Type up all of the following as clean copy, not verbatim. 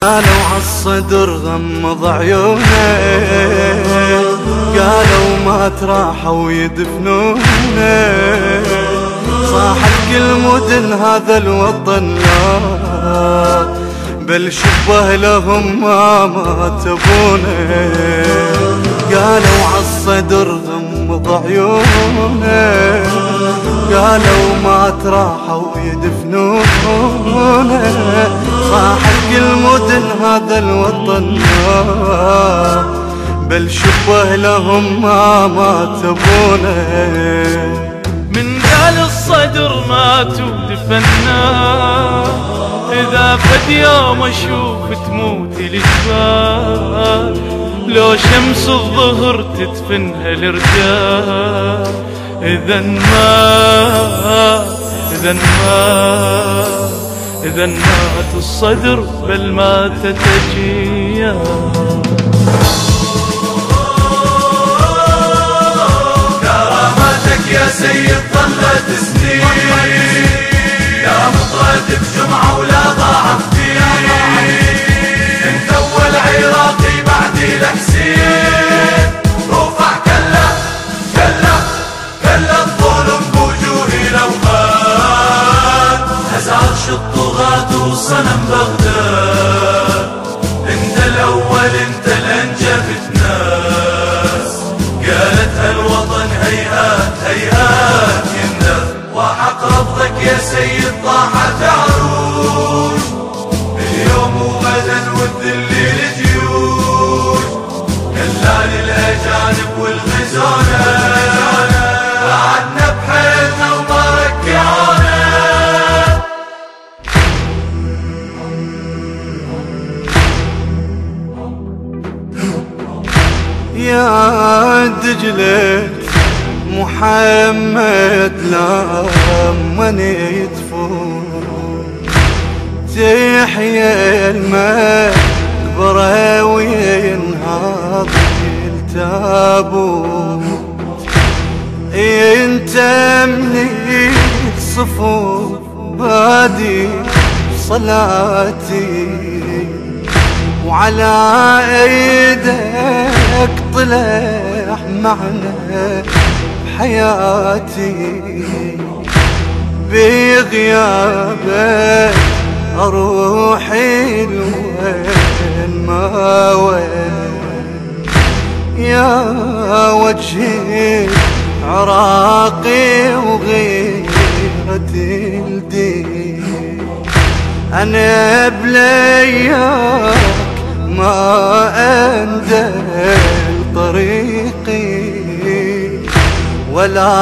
قالوا عالصدر غمض عيونه، قالوا ما تراحوا يدفنونه، صاحت كل مدن هذا الوطن لا، بل شبه لهم ما مات ابونا. قالوا عالصدر غمض عيونه، قالوا ما تراحوا يدفنونه، صاحت كل مدن هذا الوطن لا، بل شبه لهم ما مات ابونا. من قال الصدر مات ودفنا، إذا فد يوم أشوف تموت الجبال، لو شمس الظهر تدفنها الرجال، إذا مات الصدر بل ماتت أجيال. كرامتك يا سيد ظلت سنين، لا مطرد بجمعة ولا ضاع بدين، انت اول عراقي بعد الحسين، رفع كلا الظلم بوجوه الاوهام، هزعرش الطغاة وصنم بغداد، انت الاول انت الانجبت ناس، قالتها الوطن هيهات هيهات يندف، وحق رفضك يا سيد طاحت عروش، اليوم وغدا والذل لجيوش، كلا للاجانب والغزونه، قعدنا بحيلنا وما ركعونا. يا دجلة محمد لما يدفون، تحيا المقبرة وينهض التابوت، انت من صفوف بادي صلاتي، وعلى ايدك طلع معنا بحياتي، بغيابك اروحي لوين ما وين، يا وجهي عراقي وغيرتي الدين، انا بلياك ما اندل طريقي، ولا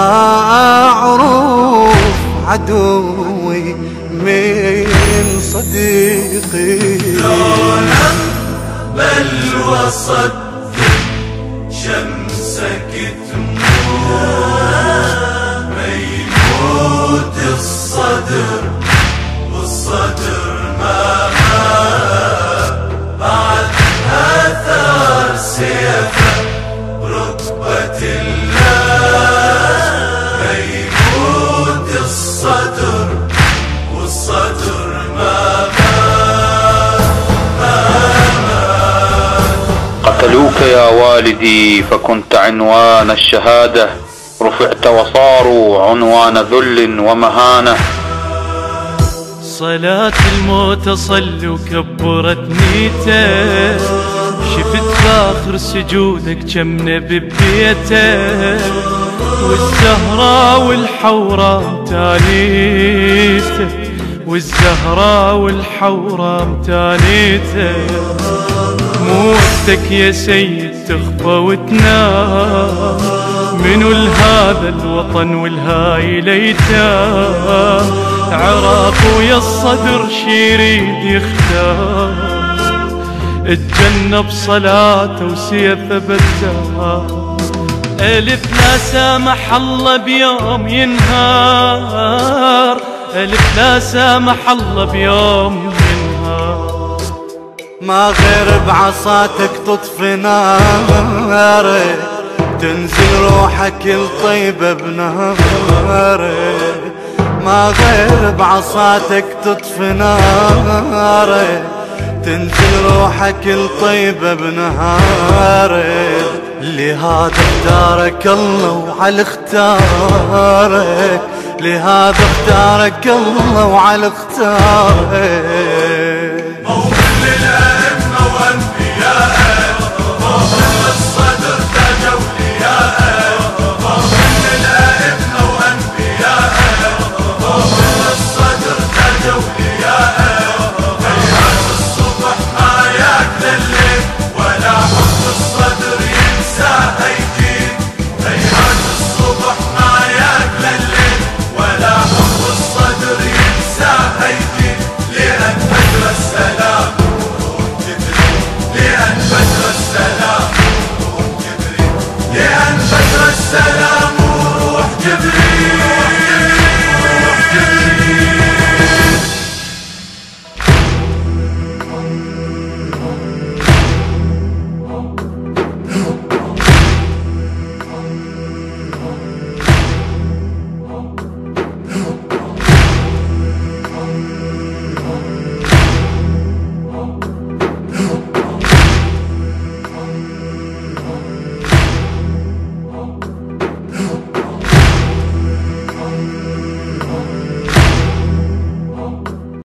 اعرف عدوي من صديقي. لولا بل وصدق شمسك تموت، ما يموت الصدر والصدر ما مات، بعد آثار سيفه بركبة الله، ما يموت الصدر والصدر ما مات. قتلوك يا والدي فكنت عنوان الشهادة، رفعت وصاروا عنوان ذل ومهانة. صلاة الموت صل وكبرت نيته، شفت فاخر سجودك جمنا ببيته، والزهراء والحوراء متانيته، والزهراء والحوراء متانيته، موتك يا سيد تخفى وتنام، منو لهذا الوطن والهاي ليتام، عراق ويا الصدر شيريد يختار، اتجنب صلاته وسيفه بتار، ألف لا سامح الله بيوم ينهار، ألف لا سامح الله بيوم ينهار، ما غير بعصاتك تطفي ناري، تنزل روحك الطيبة بناري، ما غير بعصاتك تطفي ناري، تنزل روحك الطيبة بنهارك. لهذا اختارك الله وعلى اختارك، لهذا اختارك الله وعلى اختارك.